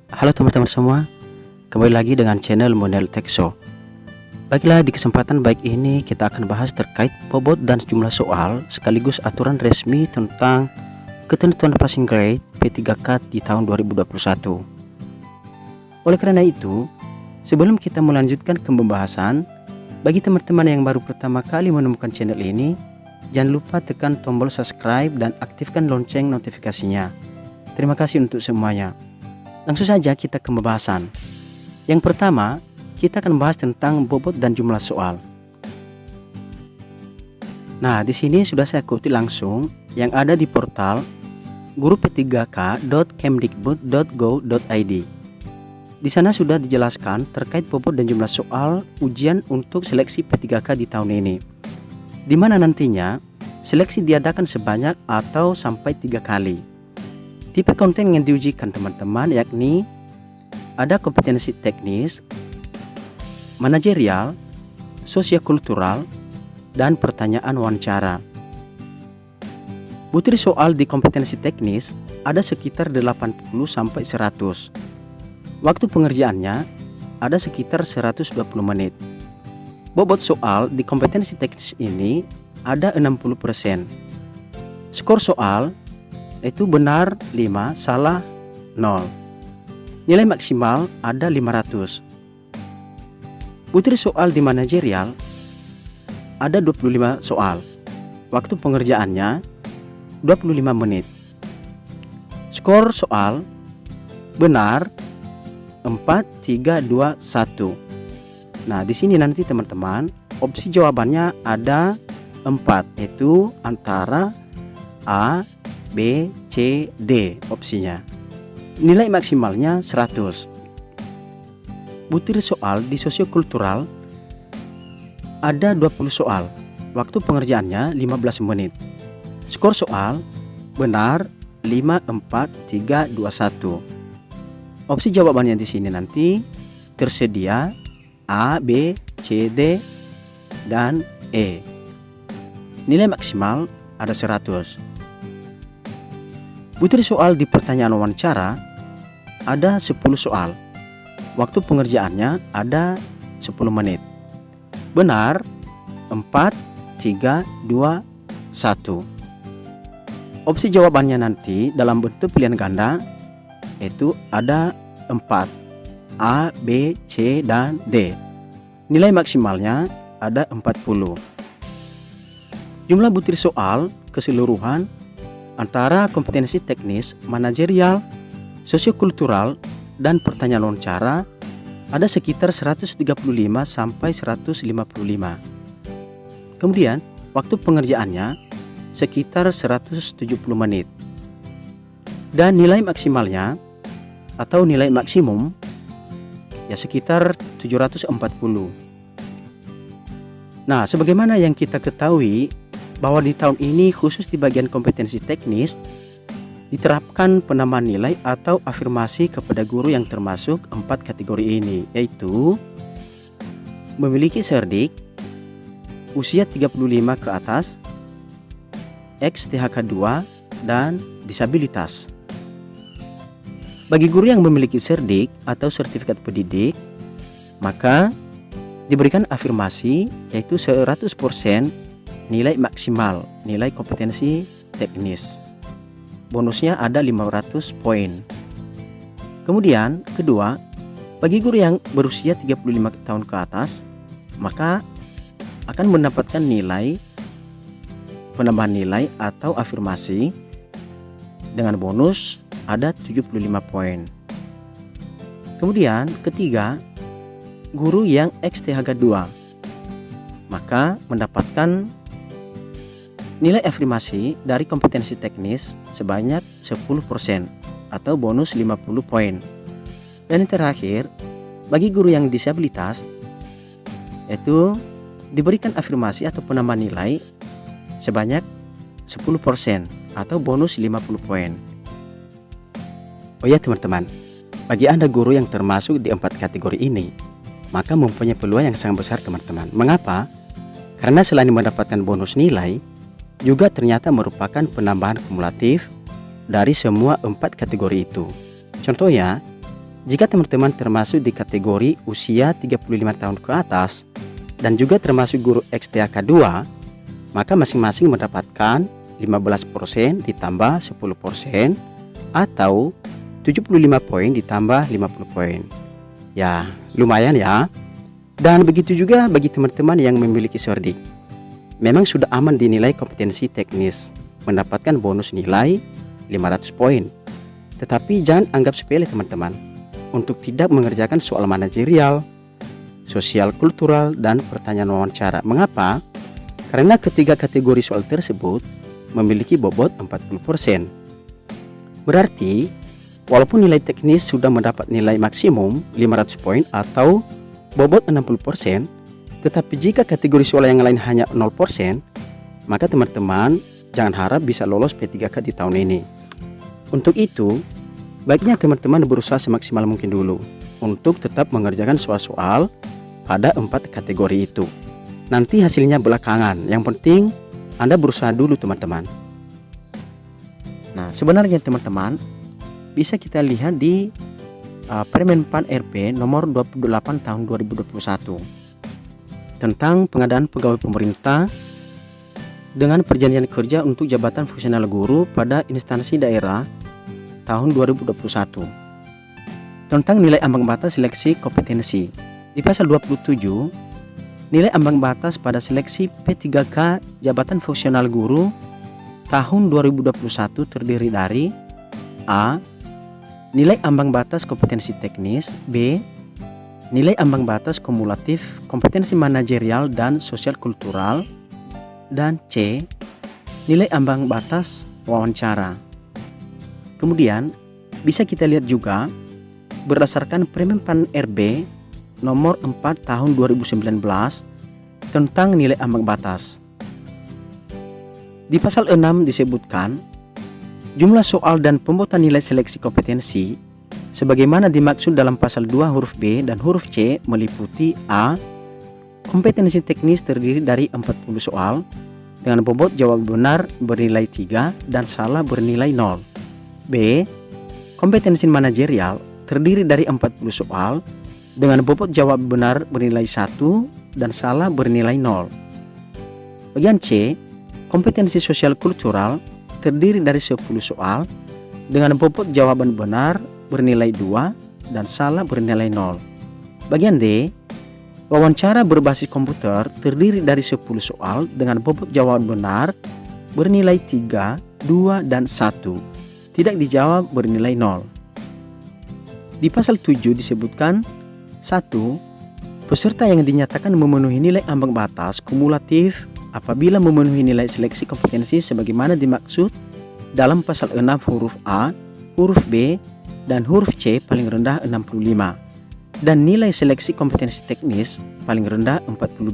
Halo teman-teman semua, kembali lagi dengan channel Monel Tech Show. Baiklah, di kesempatan baik ini kita akan bahas terkait bobot dan jumlah soal sekaligus aturan resmi tentang ketentuan passing grade P3K di tahun 2021. Oleh karena itu, sebelum kita melanjutkan ke pembahasan, bagi teman-teman yang baru pertama kali menemukan channel ini, jangan lupa tekan tombol subscribe dan aktifkan lonceng notifikasinya. Terima kasih untuk semuanya. Langsung saja kita ke pembahasan. Yang pertama, kita akan bahas tentang bobot dan jumlah soal. Nah, di sini sudah saya kutip langsung yang ada di portal guru-p3k.kemdikbud.go.id. Di sana sudah dijelaskan terkait bobot dan jumlah soal ujian untuk seleksi P3K di tahun ini, di mana nantinya seleksi diadakan sebanyak atau sampai 3 kali. Tipe konten yang diujikan teman-teman yakni ada kompetensi teknis, manajerial, sosiokultural, dan pertanyaan wawancara. Butir soal di kompetensi teknis ada sekitar 80 sampai 100. Waktu pengerjaannya ada sekitar 120 menit. Bobot soal di kompetensi teknis ini ada 60%. Skor soal itu benar 5, salah 0. Nilai maksimal ada 500. Butir soal di manajerial ada 25 soal. Waktu pengerjaannya 25 menit. Skor soal benar 4, 3, 2, 1. Nah, di sini nanti teman-teman, opsi jawabannya ada 4, yaitu antara A, B, C, D opsinya. Nilai maksimalnya 100. Butir soal di sosiokultural ada 20 soal. Waktu pengerjaannya 15 menit. Skor soal benar 5, 4, 3, 2, 1. Opsi jawabannya di sini nanti tersedia A, B, C, D, dan E. Nilai maksimal ada 100. Butir soal di pertanyaan wawancara ada 10 soal. Waktu pengerjaannya ada 10 menit. Benar 4, 3, 2, 1. Opsi jawabannya nanti dalam bentuk pilihan ganda yaitu ada 4, A, B, C, dan D. Nilai maksimalnya ada 40. Jumlah butir soal keseluruhan antara kompetensi teknis, manajerial, sosiokultural, dan pertanyaan wawancara ada sekitar 135 sampai 155. Kemudian, waktu pengerjaannya sekitar 170 menit. Dan nilai maksimalnya atau nilai maksimum ya sekitar 740. Nah, sebagaimana yang kita ketahui bahwa di tahun ini khusus di bagian kompetensi teknis diterapkan penambahan nilai atau afirmasi kepada guru yang termasuk 4 kategori ini, yaitu memiliki cerdik, usia 35 ke atas, XTHK 2, dan disabilitas. Bagi guru yang memiliki cerdik atau sertifikat pendidik, maka diberikan afirmasi yaitu 100% nilai maksimal, nilai kompetensi teknis. Bonusnya ada 500 poin. Kemudian kedua, bagi guru yang berusia 35 tahun ke atas, maka akan mendapatkan nilai penambahan nilai atau afirmasi dengan bonus ada 75 poin. Kemudian ketiga, guru yang XTHK 2 maka mendapatkan nilai afirmasi dari kompetensi teknis sebanyak 10% atau bonus 50 poin. Dan yang terakhir, bagi guru yang disabilitas yaitu diberikan afirmasi atau penambahan nilai sebanyak 10% atau bonus 50 poin. Oh ya teman-teman, bagi Anda guru yang termasuk di 4 kategori ini, maka mempunyai peluang yang sangat besar teman-teman. Mengapa? Karena selain mendapatkan bonus nilai, juga ternyata merupakan penambahan kumulatif dari semua 4 kategori itu. Contohnya, jika teman-teman termasuk di kategori usia 35 tahun ke atas dan juga termasuk guru XTAK 2, maka masing-masing mendapatkan 15% ditambah 10% atau 75 poin ditambah 50 poin. Ya, lumayan ya. Dan begitu juga bagi teman-teman yang memiliki Cerdik. Memang sudah aman dinilai kompetensi teknis, mendapatkan bonus nilai 500 poin. Tetapi jangan anggap sepele teman-teman untuk tidak mengerjakan soal manajerial, sosial kultural, dan pertanyaan wawancara. Mengapa? Karena ketiga kategori soal tersebut memiliki bobot 40%. Berarti, walaupun nilai teknis sudah mendapat nilai maksimum 500 poin atau bobot 60%, tetapi jika kategori soal yang lain hanya 0%, maka teman-teman jangan harap bisa lolos P3K di tahun ini. Untuk itu, baiknya teman-teman berusaha semaksimal mungkin dulu untuk tetap mengerjakan soal-soal pada 4 kategori itu. Nanti hasilnya belakangan, yang penting Anda berusaha dulu teman-teman. Nah, sebenarnya teman-teman bisa kita lihat di Permenpan RB nomor 28 tahun 2021 tentang pengadaan pegawai pemerintah dengan perjanjian kerja untuk jabatan fungsional guru pada instansi daerah tahun 2021 tentang nilai ambang batas seleksi kompetensi. Di pasal 27, nilai ambang batas pada seleksi P3K jabatan fungsional guru tahun 2021 terdiri dari A. Nilai ambang batas kompetensi teknis. B. Nilai ambang batas kumulatif kompetensi manajerial dan sosial kultural. Dan C. Nilai ambang batas wawancara. Kemudian bisa kita lihat juga berdasarkan Permenpan RB nomor 4 tahun 2019 tentang nilai ambang batas. Di pasal 6 disebutkan jumlah soal dan pembuatan nilai seleksi kompetensi sebagaimana dimaksud dalam pasal 2 huruf B dan huruf C meliputi A. Kompetensi teknis terdiri dari 40 soal dengan bobot jawab benar bernilai 3 dan salah bernilai 0. B. Kompetensi manajerial terdiri dari 40 soal dengan bobot jawab benar bernilai 1 dan salah bernilai 0. Bagian C. Kompetensi sosial kultural terdiri dari 10 soal dengan bobot jawaban benar bernilai 2 dan salah bernilai 0. Bagian D. Wawancara berbasis komputer terdiri dari 10 soal dengan bobot jawaban benar bernilai 3, 2, dan 1. Tidak dijawab bernilai 0. Di pasal 7 disebutkan 1. Peserta yang dinyatakan memenuhi nilai ambang batas kumulatif apabila memenuhi nilai seleksi kompetensi sebagaimana dimaksud dalam pasal 6 huruf A, huruf B, dan huruf C paling rendah 65 dan nilai seleksi kompetensi teknis paling rendah 42.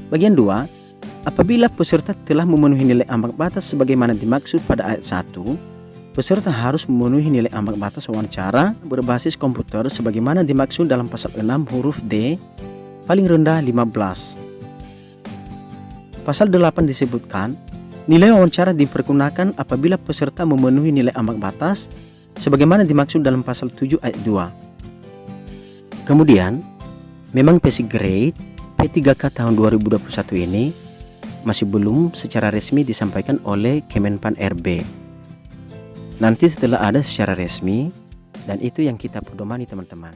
Bagian 2. Apabila peserta telah memenuhi nilai ambang batas sebagaimana dimaksud pada ayat 1, peserta harus memenuhi nilai ambang batas wawancara berbasis komputer sebagaimana dimaksud dalam pasal 6 huruf D paling rendah 15. Pasal 8 disebutkan nilai wawancara dipergunakan apabila peserta memenuhi nilai ambang batas sebagaimana dimaksud dalam pasal 7 ayat 2. Kemudian, memang basic grade P3K tahun 2021 ini masih belum secara resmi disampaikan oleh Kemenpan RB. Nanti setelah ada secara resmi, dan itu yang kita pedomani teman-teman.